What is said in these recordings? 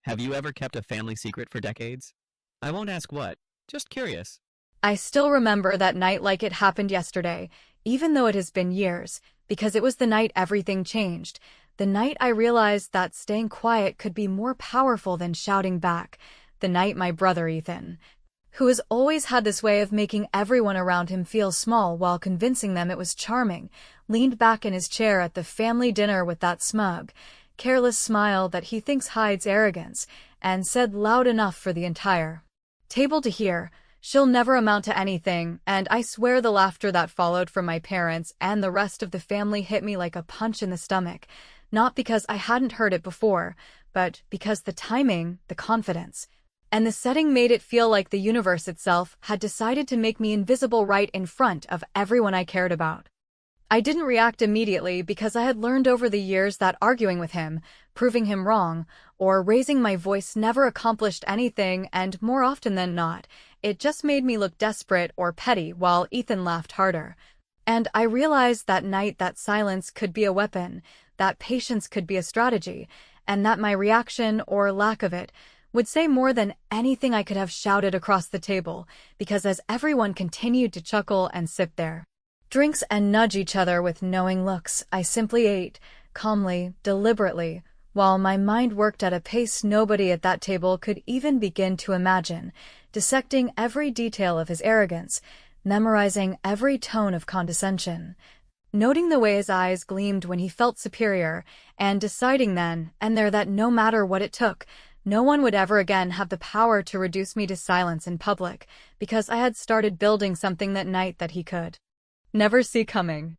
Have you ever kept a family secret for decades? I won't ask what, just curious. I still remember that night like it happened yesterday, even though it has been years, because it was the night everything changed. The night I realized that staying quiet could be more powerful than shouting back. The night my brother Ethan, who has always had this way of making everyone around him feel small while convincing them it was charming, leaned back in his chair at the family dinner with that smug, careless smile that he thinks hides arrogance, and said loud enough for the entire table to hear, "She'll never amount to anything," and I swear the laughter that followed from my parents and the rest of the family hit me like a punch in the stomach, not because I hadn't heard it before, but because the timing, the confidence, and the setting made it feel like the universe itself had decided to make me invisible right in front of everyone I cared about. I didn't react immediately because I had learned over the years that arguing with him, proving him wrong, or raising my voice never accomplished anything, and more often than not, it just made me look desperate or petty while Ethan laughed harder. And I realized that night that silence could be a weapon, that patience could be a strategy, and that my reaction, or lack of it, would say more than anything I could have shouted across the table, because as everyone continued to chuckle and sip their drinks and nudge each other with knowing looks, I simply ate, calmly, deliberately, while my mind worked at a pace nobody at that table could even begin to imagine, dissecting every detail of his arrogance, memorizing every tone of condescension, noting the way his eyes gleamed when he felt superior, and deciding then and there that no matter what it took, no one would ever again have the power to reduce me to silence in public, because I had started building something that night that he could never see coming.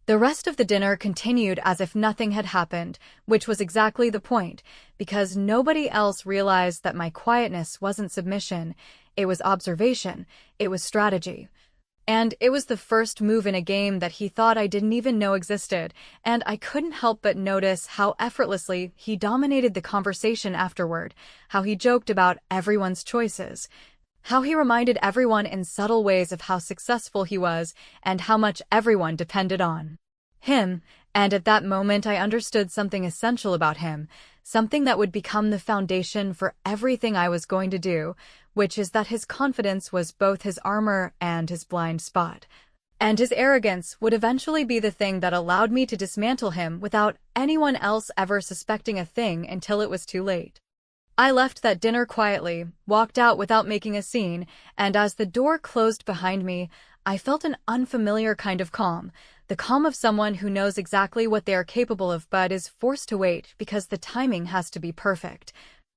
The rest of the dinner continued as if nothing had happened, which was exactly the point, because nobody else realized that my quietness wasn't submission, it was observation, it was strategy. And it was the first move in a game that he thought I didn't even know existed, and I couldn't help but notice how effortlessly he dominated the conversation afterward, how he joked about everyone's choices, how he reminded everyone in subtle ways of how successful he was and how much everyone depended on him, and at that moment I understood something essential about him, something that would become the foundation for everything I was going to do, which is that his confidence was both his armor and his blind spot. And his arrogance would eventually be the thing that allowed me to dismantle him without anyone else ever suspecting a thing until it was too late. I left that dinner quietly, walked out without making a scene, and as the door closed behind me, I felt an unfamiliar kind of calm, the calm of someone who knows exactly what they are capable of but is forced to wait because the timing has to be perfect.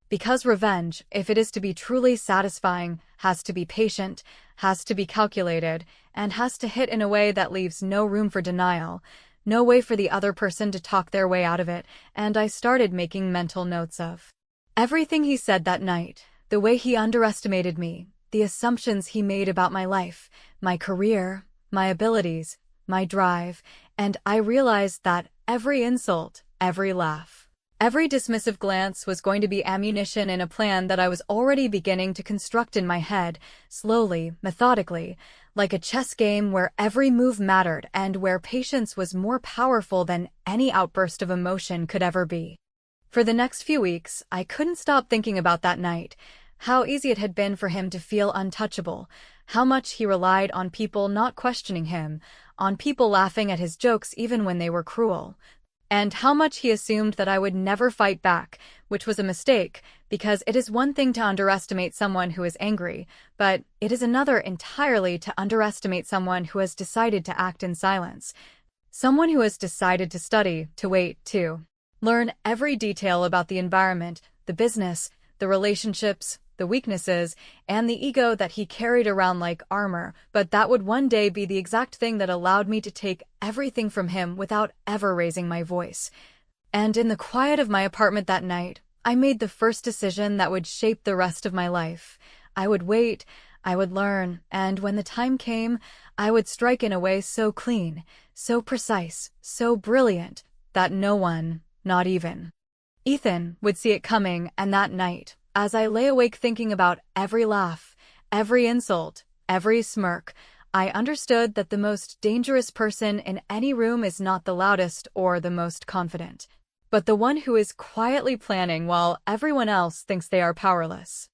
Because revenge, if it is to be truly satisfying, has to be patient, has to be calculated, and has to hit in a way that leaves no room for denial, no way for the other person to talk their way out of it, and I started making mental notes of everything he said that night, the way he underestimated me, the assumptions he made about my life, my career, my abilities, my drive, and I realized that every insult, every laugh, every dismissive glance was going to be ammunition in a plan that I was already beginning to construct in my head, slowly, methodically, like a chess game where every move mattered and where patience was more powerful than any outburst of emotion could ever be. For the next few weeks, I couldn't stop thinking about that night, how easy it had been for him to feel untouchable, how much he relied on people not questioning him, on people laughing at his jokes even when they were cruel, and how much he assumed that I would never fight back, which was a mistake, because it is one thing to underestimate someone who is angry, but it is another entirely to underestimate someone who has decided to act in silence, someone who has decided to study, to wait, to learn every detail about the environment, the business, the relationships, the weaknesses, and the ego that he carried around like armor, but that would one day be the exact thing that allowed me to take everything from him without ever raising my voice. And in the quiet of my apartment that night, I made the first decision that would shape the rest of my life. I would wait, I would learn, and when the time came, I would strike in a way so clean, so precise, so brilliant, that no one, not even Ethan, would see it coming. And that night, as I lay awake thinking about every laugh, every insult, every smirk, I understood that the most dangerous person in any room is not the loudest or the most confident, but the one who is quietly planning while everyone else thinks they are powerless.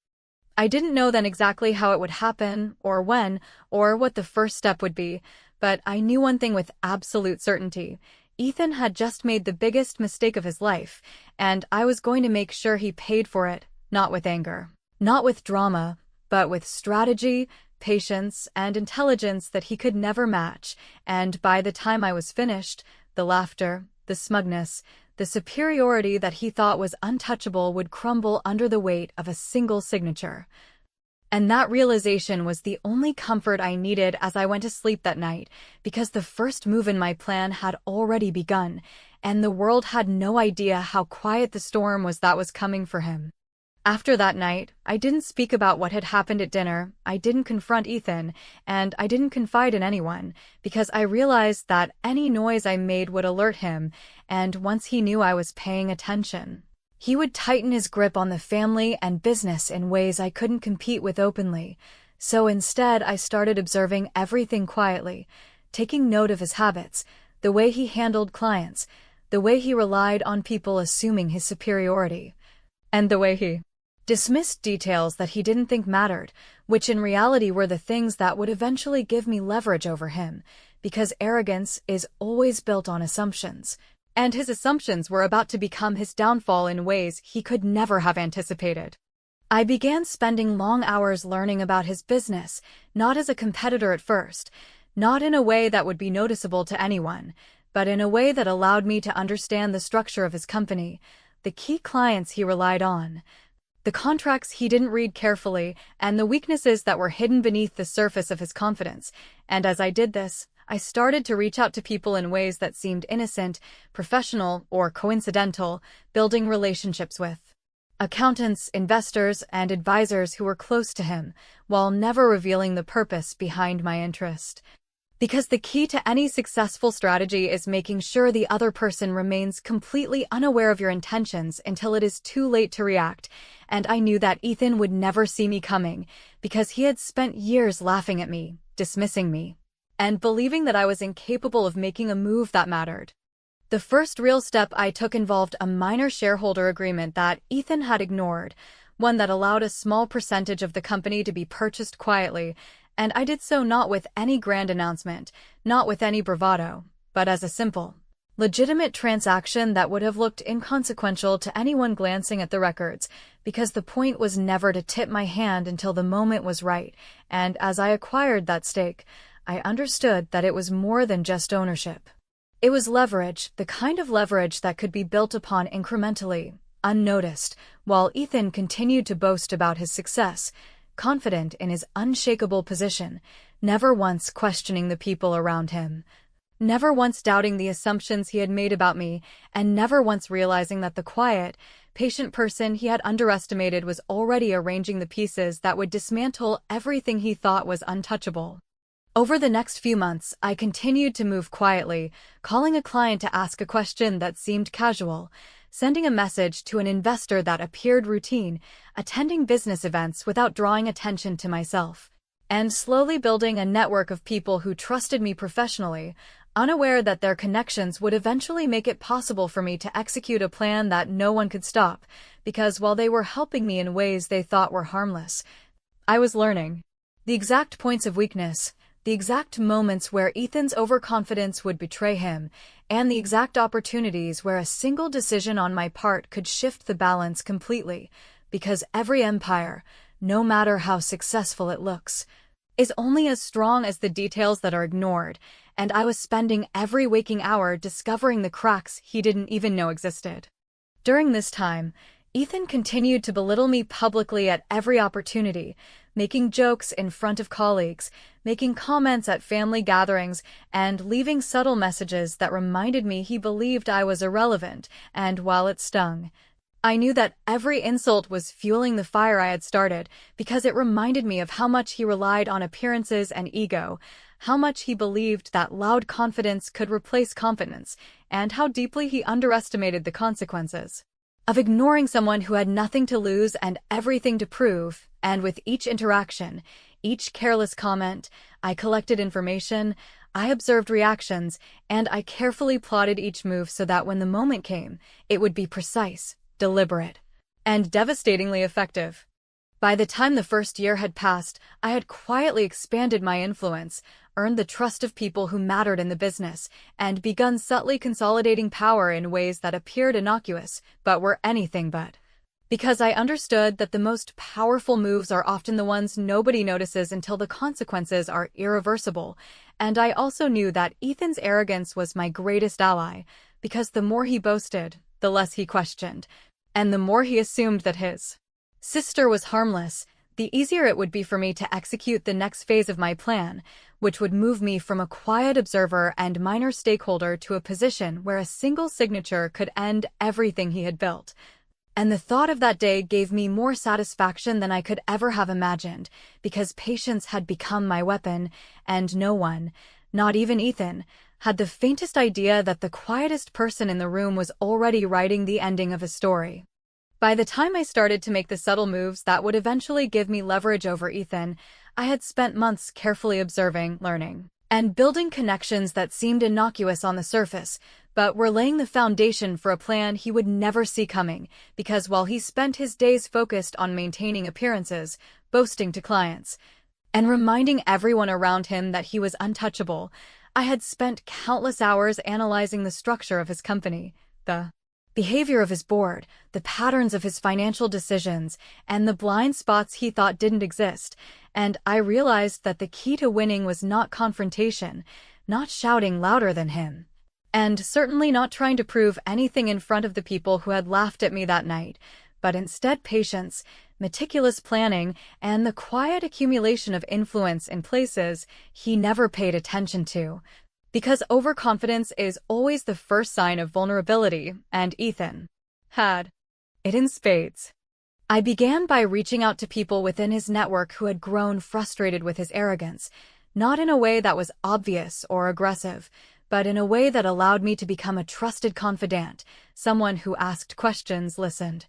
I didn't know then exactly how it would happen, or when, or what the first step would be, but I knew one thing with absolute certainty. Ethan had just made the biggest mistake of his life, and I was going to make sure he paid for it, not with anger, not with drama, but with strategy, patience, and intelligence that he could never match. And by the time I was finished, the laughter, the smugness, the superiority that he thought was untouchable would crumble under the weight of a single signature. And that realization was the only comfort I needed as I went to sleep that night, because the first move in my plan had already begun, and the world had no idea how quiet the storm was that was coming for him. After that night, I didn't speak about what had happened at dinner, I didn't confront Ethan, and I didn't confide in anyone, because I realized that any noise I made would alert him, and once he knew I was paying attention, he would tighten his grip on the family and business in ways I couldn't compete with openly. So instead, I started observing everything quietly, taking note of his habits, the way he handled clients, the way he relied on people assuming his superiority, and the way he dismissed details that he didn't think mattered, which in reality were the things that would eventually give me leverage over him, because arrogance is always built on assumptions, and his assumptions were about to become his downfall in ways he could never have anticipated. I began spending long hours learning about his business, not as a competitor at first, not in a way that would be noticeable to anyone, but in a way that allowed me to understand the structure of his company, the key clients he relied on, the contracts he didn't read carefully, and the weaknesses that were hidden beneath the surface of his confidence. And as I did this, I started to reach out to people in ways that seemed innocent, professional, or coincidental, building relationships with accountants, investors, and advisors who were close to him, while never revealing the purpose behind my interest. Because the key to any successful strategy is making sure the other person remains completely unaware of your intentions until it is too late to react, and I knew that Ethan would never see me coming, because he had spent years laughing at me, dismissing me, and believing that I was incapable of making a move that mattered. The first real step I took involved a minor shareholder agreement that Ethan had ignored, one that allowed a small percentage of the company to be purchased quietly, and I did so not with any grand announcement, not with any bravado, but as a simple, legitimate transaction that would have looked inconsequential to anyone glancing at the records, because the point was never to tip my hand until the moment was right, and as I acquired that stake, I understood that it was more than just ownership. It was leverage, the kind of leverage that could be built upon incrementally, unnoticed, while Ethan continued to boast about his success, confident in his unshakable position, never once questioning the people around him, never once doubting the assumptions he had made about me, and never once realizing that the quiet, patient person he had underestimated was already arranging the pieces that would dismantle everything he thought was untouchable. Over the next few months, I continued to move quietly, calling a client to ask a question that seemed casual, sending a message to an investor that appeared routine, attending business events without drawing attention to myself, and slowly building a network of people who trusted me professionally, unaware that their connections would eventually make it possible for me to execute a plan that no one could stop, because while they were helping me in ways they thought were harmless, I was learning the exact points of weakness, the exact moments where Ethan's overconfidence would betray him, and the exact opportunities where a single decision on my part could shift the balance completely, because every empire, no matter how successful it looks, is only as strong as the details that are ignored, and I was spending every waking hour discovering the cracks he didn't even know existed. During this time, Ethan continued to belittle me publicly at every opportunity, making jokes in front of colleagues, making comments at family gatherings, and leaving subtle messages that reminded me he believed I was irrelevant, and while it stung, I knew that every insult was fueling the fire I had started, because it reminded me of how much he relied on appearances and ego, how much he believed that loud confidence could replace confidence, and how deeply he underestimated the consequences of ignoring someone who had nothing to lose and everything to prove. And with each interaction, each careless comment, I collected information, I observed reactions, and I carefully plotted each move so that when the moment came, it would be precise, deliberate, and devastatingly effective. By the time the first year had passed, I had quietly expanded my influence, earned the trust of people who mattered in the business, and begun subtly consolidating power in ways that appeared innocuous, but were anything but. Because I understood that the most powerful moves are often the ones nobody notices until the consequences are irreversible, and I also knew that Ethan's arrogance was my greatest ally, because the more he boasted, the less he questioned, and the more he assumed that his sister was harmless, the easier it would be for me to execute the next phase of my plan, which would move me from a quiet observer and minor stakeholder to a position where a single signature could end everything he had built. And the thought of that day gave me more satisfaction than I could ever have imagined, because patience had become my weapon, and no one, not even Ethan, had the faintest idea that the quietest person in the room was already writing the ending of a story. By the time I started to make the subtle moves that would eventually give me leverage over Ethan, I had spent months carefully observing, learning, and building connections that seemed innocuous on the surface, but were laying the foundation for a plan he would never see coming, because while he spent his days focused on maintaining appearances, boasting to clients, and reminding everyone around him that he was untouchable, I had spent countless hours analyzing the structure of his company, the behavior of his board, the patterns of his financial decisions, and the blind spots he thought didn't exist, and I realized that the key to winning was not confrontation, not shouting louder than him, and certainly not trying to prove anything in front of the people who had laughed at me that night, but instead patience, meticulous planning, and the quiet accumulation of influence in places he never paid attention to. Because overconfidence is always the first sign of vulnerability, and Ethan had it in spades. I began by reaching out to people within his network who had grown frustrated with his arrogance, not in a way that was obvious or aggressive, but in a way that allowed me to become a trusted confidant, someone who asked questions, listened,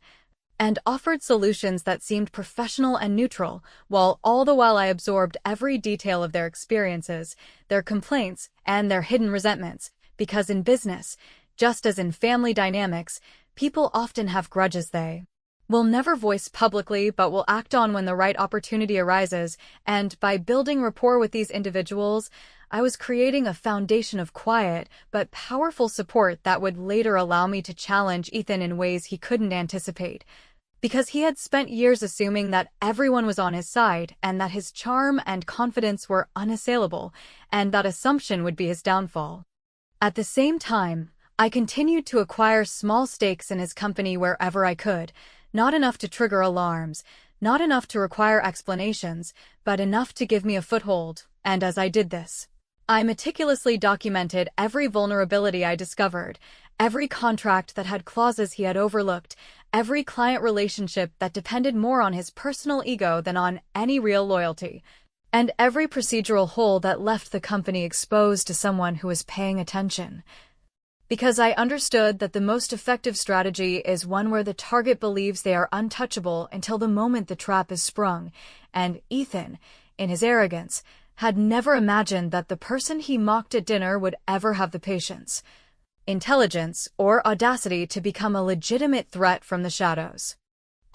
and offered solutions that seemed professional and neutral, while all the while I absorbed every detail of their experiences, their complaints, and their hidden resentments, because in business, just as in family dynamics, people often have grudges they will never voice publicly but will act on when the right opportunity arises, and by building rapport with these individuals, I was creating a foundation of quiet but powerful support that would later allow me to challenge Ethan in ways he couldn't anticipate. Because he had spent years assuming that everyone was on his side and that his charm and confidence were unassailable, and that assumption would be his downfall. At the same time, I continued to acquire small stakes in his company wherever I could, not enough to trigger alarms, not enough to require explanations, but enough to give me a foothold, and as I did this, I meticulously documented every vulnerability I discovered, every contract that had clauses he had overlooked, every client relationship that depended more on his personal ego than on any real loyalty, and every procedural hole that left the company exposed to someone who was paying attention. Because I understood that the most effective strategy is one where the target believes they are untouchable until the moment the trap is sprung, and Ethan, in his arrogance, had never imagined that the person he mocked at dinner would ever have the patience, intelligence, or audacity to become a legitimate threat from the shadows.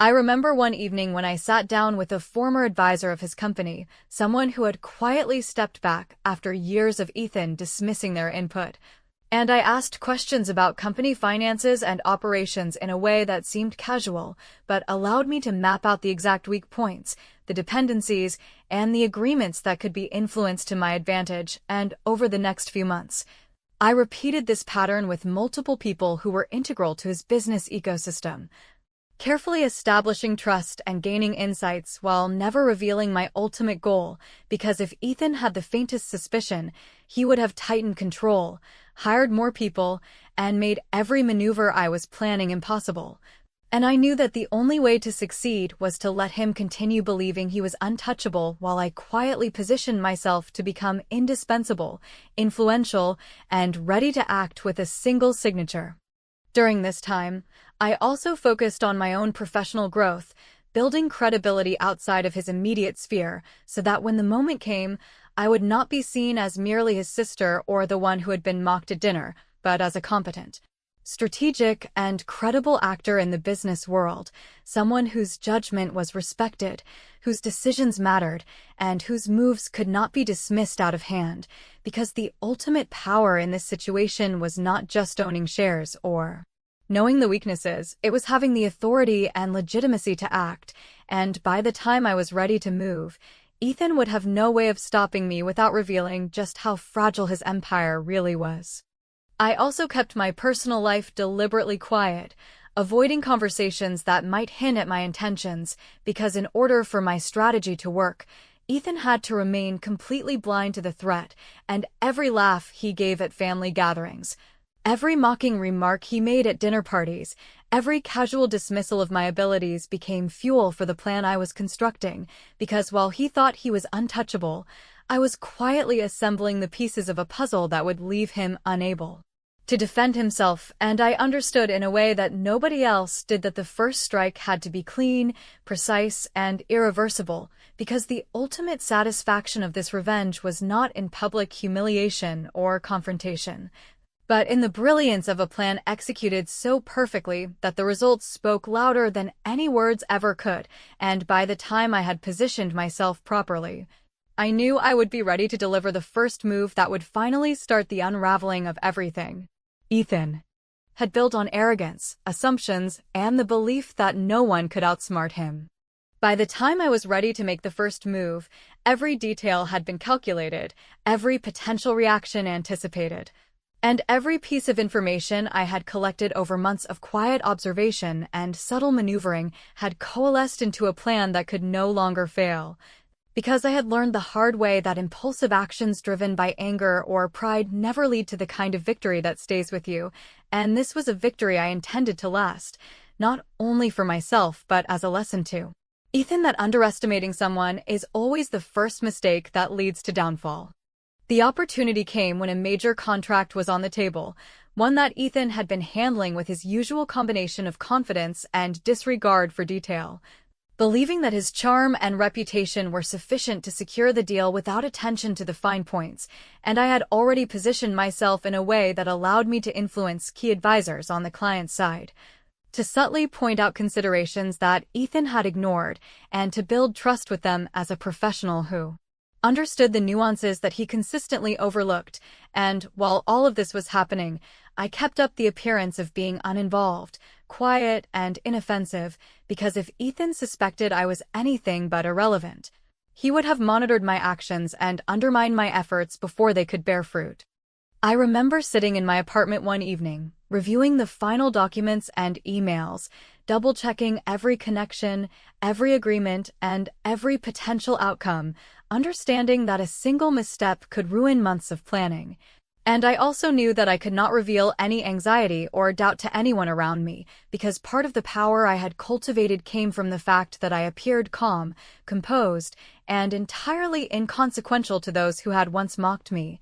I remember one evening when I sat down with a former advisor of his company, someone who had quietly stepped back after years of Ethan dismissing their input, and I asked questions about company finances and operations in a way that seemed casual, but allowed me to map out the exact weak points, the dependencies, and the agreements that could be influenced to my advantage, and over the next few months, I repeated this pattern with multiple people who were integral to his business ecosystem, carefully establishing trust and gaining insights while never revealing my ultimate goal, because if Ethan had the faintest suspicion, he would have tightened control, hired more people, and made every maneuver I was planning impossible. And I knew that the only way to succeed was to let him continue believing he was untouchable while I quietly positioned myself to become indispensable, influential, and ready to act with a single signature. During this time, I also focused on my own professional growth, building credibility outside of his immediate sphere, so that when the moment came, I would not be seen as merely his sister or the one who had been mocked at dinner, but as a competent, strategic, and credible actor in the business world, someone whose judgment was respected, whose decisions mattered, and whose moves could not be dismissed out of hand, because the ultimate power in this situation was not just owning shares or knowing the weaknesses, it was having the authority and legitimacy to act, and by the time I was ready to move, Ethan would have no way of stopping me without revealing just how fragile his empire really was. I also kept my personal life deliberately quiet, avoiding conversations that might hint at my intentions, because in order for my strategy to work, Ethan had to remain completely blind to the threat, and every laugh he gave at family gatherings, every mocking remark he made at dinner parties, every casual dismissal of my abilities became fuel for the plan I was constructing, because while he thought he was untouchable, I was quietly assembling the pieces of a puzzle that would leave him unable to defend himself, and I understood in a way that nobody else did that the first strike had to be clean, precise, and irreversible, because the ultimate satisfaction of this revenge was not in public humiliation or confrontation, but in the brilliance of a plan executed so perfectly that the results spoke louder than any words ever could, and by the time I had positioned myself properly, I knew I would be ready to deliver the first move that would finally start the unraveling of everything. Ethan had built on arrogance, assumptions, and the belief that no one could outsmart him. By the time I was ready to make the first move, every detail had been calculated, every potential reaction anticipated, and every piece of information I had collected over months of quiet observation and subtle maneuvering had coalesced into a plan that could no longer fail. Because I had learned the hard way that impulsive actions driven by anger or pride never lead to the kind of victory that stays with you, and this was a victory I intended to last, not only for myself but as a lesson too. Ethan, that underestimating someone is always the first mistake that leads to downfall. The opportunity came when a major contract was on the table, one that Ethan had been handling with his usual combination of confidence and disregard for detail, believing that his charm and reputation were sufficient to secure the deal without attention to the fine points, and I had already positioned myself in a way that allowed me to influence key advisors on the client's side, to subtly point out considerations that Ethan had ignored, and to build trust with them as a professional who understood the nuances that he consistently overlooked, and while all of this was happening, I kept up the appearance of being uninvolved, quiet, and inoffensive, because if Ethan suspected I was anything but irrelevant, he would have monitored my actions and undermined my efforts before they could bear fruit. I remember sitting in my apartment one evening, reviewing the final documents and emails, double-checking every connection, every agreement, and every potential outcome, understanding that a single misstep could ruin months of planning. And I also knew that I could not reveal any anxiety or doubt to anyone around me, because part of the power I had cultivated came from the fact that I appeared calm, composed, and entirely inconsequential to those who had once mocked me.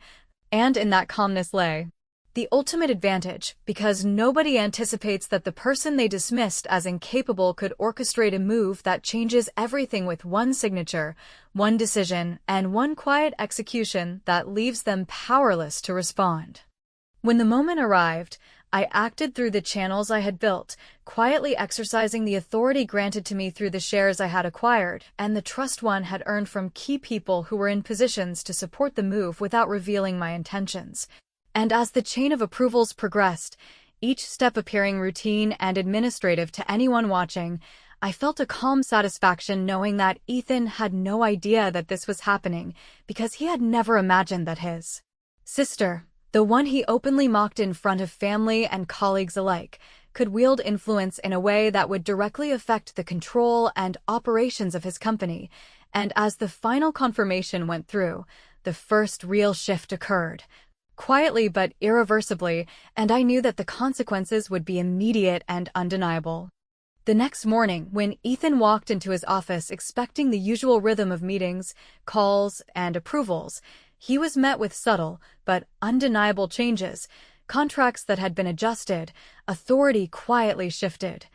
And in that calmness lay the ultimate advantage, because nobody anticipates that the person they dismissed as incapable could orchestrate a move that changes everything with one signature, one decision, and one quiet execution that leaves them powerless to respond. When the moment arrived, I acted through the channels I had built, quietly exercising the authority granted to me through the shares I had acquired and the trust one had earned from key people who were in positions to support the move without revealing my intentions. And as the chain of approvals progressed, each step appearing routine and administrative to anyone watching, I felt a calm satisfaction knowing that Ethan had no idea that this was happening, because he had never imagined that his sister, the one he openly mocked in front of family and colleagues alike, could wield influence in a way that would directly affect the control and operations of his company. And as the final confirmation went through, the first real shift occurred, quietly but irreversibly, and I knew that the consequences would be immediate and undeniable. The next morning, when Ethan walked into his office expecting the usual rhythm of meetings, calls, and approvals, he was met with subtle but undeniable changes, contracts that had been adjusted, authority quietly shifted.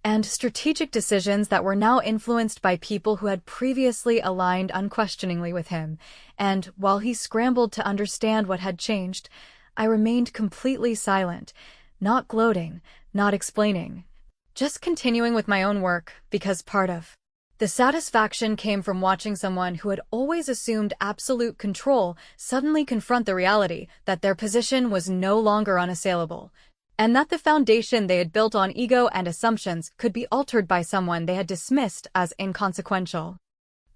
and strategic decisions that were now influenced by people who had previously aligned unquestioningly with him. And while he scrambled to understand what had changed, I remained completely silent, not gloating, not explaining, just continuing with my own work, because part of the satisfaction came from watching someone who had always assumed absolute control suddenly confront the reality that their position was no longer unassailable, and that the foundation they had built on ego and assumptions could be altered by someone they had dismissed as inconsequential.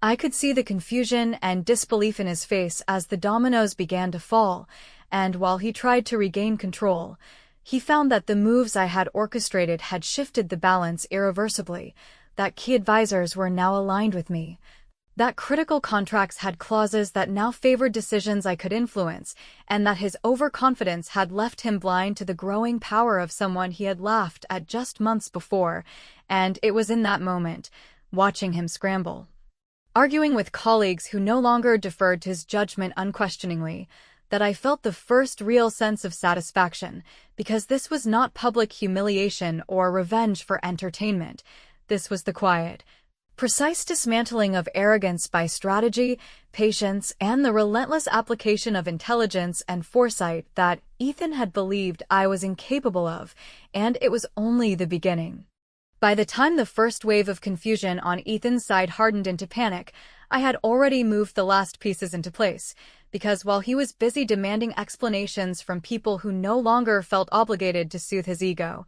I could see the confusion and disbelief in his face as the dominoes began to fall, and while he tried to regain control, he found that the moves I had orchestrated had shifted the balance irreversibly, that key advisors were now aligned with me, that critical contracts had clauses that now favored decisions I could influence, and that his overconfidence had left him blind to the growing power of someone he had laughed at just months before. And it was in that moment, watching him scramble, arguing with colleagues who no longer deferred to his judgment unquestioningly, that I felt the first real sense of satisfaction, because this was not public humiliation or revenge for entertainment. This was the quiet, precise dismantling of arrogance by strategy, patience, and the relentless application of intelligence and foresight that Ethan had believed I was incapable of, and it was only the beginning. By the time the first wave of confusion on Ethan's side hardened into panic, I had already moved the last pieces into place, because while he was busy demanding explanations from people who no longer felt obligated to soothe his ego,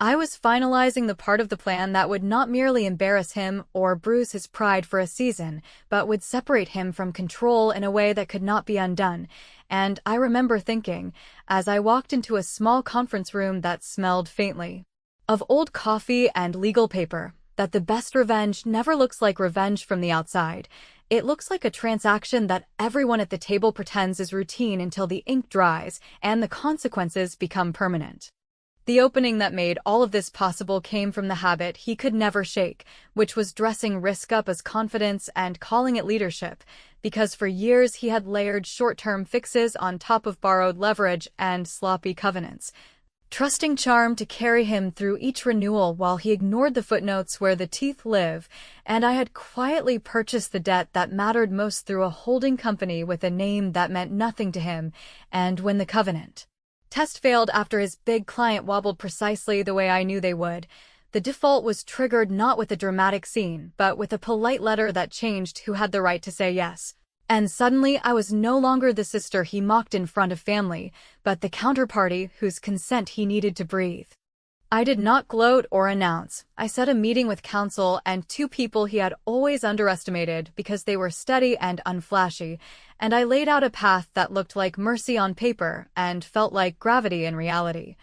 I was finalizing the part of the plan that would not merely embarrass him or bruise his pride for a season, but would separate him from control in a way that could not be undone. And I remember thinking, as I walked into a small conference room that smelled faintly of old coffee and legal paper, that the best revenge never looks like revenge from the outside. It looks like a transaction that everyone at the table pretends is routine until the ink dries and the consequences become permanent. The opening that made all of this possible came from the habit he could never shake, which was dressing risk up as confidence and calling it leadership, because for years he had layered short-term fixes on top of borrowed leverage and sloppy covenants, trusting charm to carry him through each renewal while he ignored the footnotes where the teeth live. And I had quietly purchased the debt that mattered most through a holding company with a name that meant nothing to him. And when the covenant test failed after his big client wobbled precisely the way I knew they would, the default was triggered not with a dramatic scene, but with a polite letter that changed who had the right to say yes. And suddenly I was no longer the sister he mocked in front of family, but the counterparty whose consent he needed to breathe. I did not gloat or announce. I set a meeting with counsel and two people he had always underestimated because they were steady and unflashy, and I laid out a path that looked like mercy on paper and felt like gravity in reality.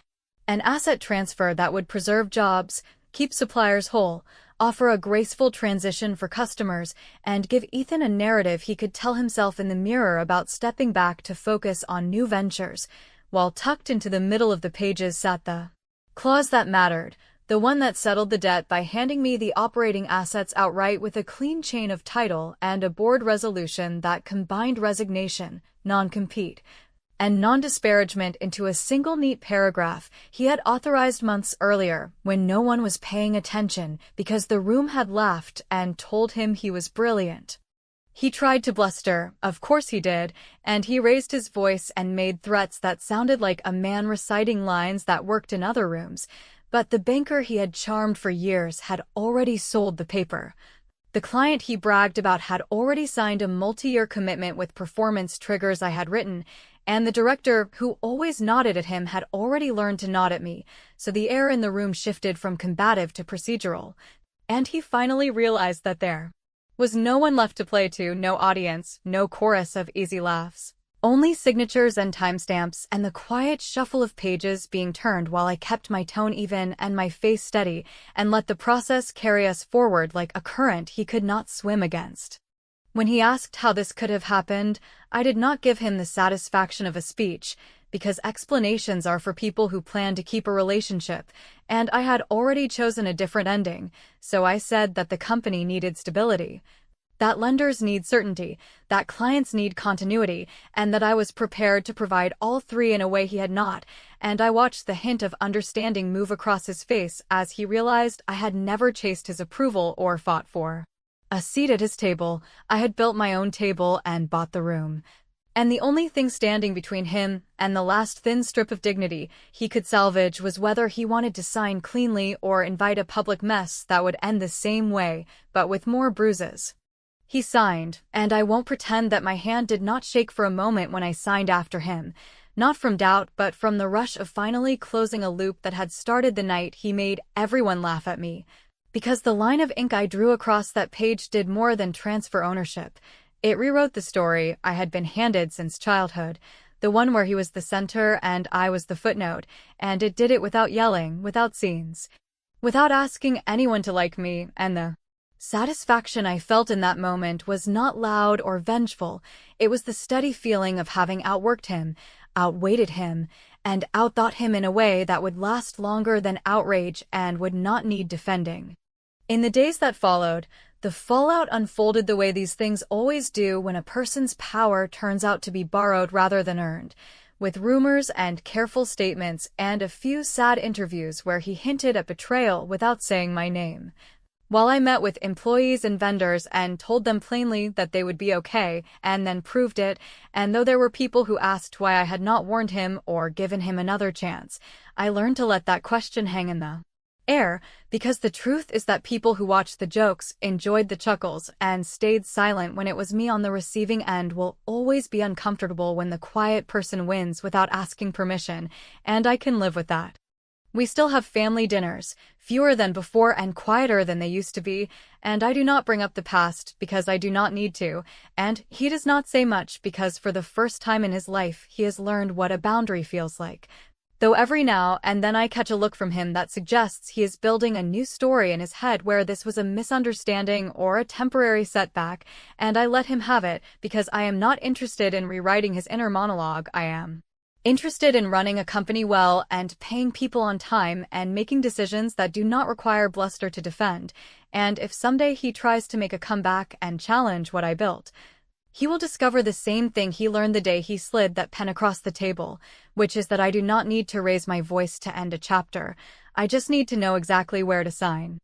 An asset transfer that would preserve jobs, keep suppliers whole, offer a graceful transition for customers, and give Ethan a narrative he could tell himself in the mirror about stepping back to focus on new ventures, while tucked into the middle of the pages sat the clause that mattered, the one that settled the debt by handing me the operating assets outright with a clean chain of title and a board resolution that combined resignation, non-compete, and non-disparagement into a single neat paragraph he had authorized months earlier when no one was paying attention because the room had laughed and told him he was brilliant. He tried to bluster, of course he did, and he raised his voice and made threats that sounded like a man reciting lines that worked in other rooms, but the banker he had charmed for years had already sold the paper. The client he bragged about had already signed a multi-year commitment with performance triggers I had written, and the director, who always nodded at him, had already learned to nod at me, so the air in the room shifted from combative to procedural. And he finally realized that there was no one left to play to, no audience, no chorus of easy laughs. Only signatures and timestamps and the quiet shuffle of pages being turned while I kept my tone even and my face steady and let the process carry us forward like a current he could not swim against. When he asked how this could have happened, I did not give him the satisfaction of a speech, because explanations are for people who plan to keep a relationship, and I had already chosen a different ending, so I said that the company needed stability. that lenders need certainty, that clients need continuity, and that I was prepared to provide all three in a way he had not, and I watched the hint of understanding move across his face as he realized I had never chased his approval or fought for a seat at his table. I had built my own table and bought the room. And the only thing standing between him and the last thin strip of dignity he could salvage was whether he wanted to sign cleanly or invite a public mess that would end the same way, but with more bruises. He signed, and I won't pretend that my hand did not shake for a moment when I signed after him, not from doubt but from the rush of finally closing a loop that had started the night he made everyone laugh at me. Because the line of ink I drew across that page did more than transfer ownership. It rewrote the story I had been handed since childhood, the one where he was the center and I was the footnote, and it did it without yelling, without scenes, without asking anyone to like me, and the satisfaction I felt in that moment was not loud or vengeful. It was the steady feeling of having outworked him, outweighted him, and outthought him in a way that would last longer than outrage and would not need defending. In the days that followed, the fallout unfolded the way these things always do when a person's power turns out to be borrowed rather than earned, with rumors and careful statements and a few sad interviews where he hinted at betrayal without saying my name. While I met with employees and vendors and told them plainly that they would be okay, and then proved it, and though there were people who asked why I had not warned him or given him another chance, I learned to let that question hang in the air, because the truth is that people who watched the jokes, enjoyed the chuckles, and stayed silent when it was me on the receiving end will always be uncomfortable when the quiet person wins without asking permission, and I can live with that. We still have family dinners, fewer than before and quieter than they used to be, and I do not bring up the past because I do not need to, and he does not say much because for the first time in his life he has learned what a boundary feels like. Though every now and then I catch a look from him that suggests he is building a new story in his head where this was a misunderstanding or a temporary setback, and I let him have it because I am not interested in rewriting his inner monologue. I am interested in running a company well and paying people on time and making decisions that do not require bluster to defend, and if someday he tries to make a comeback and challenge what I built, he will discover the same thing he learned the day he slid that pen across the table, which is that I do not need to raise my voice to end a chapter. I just need to know exactly where to sign.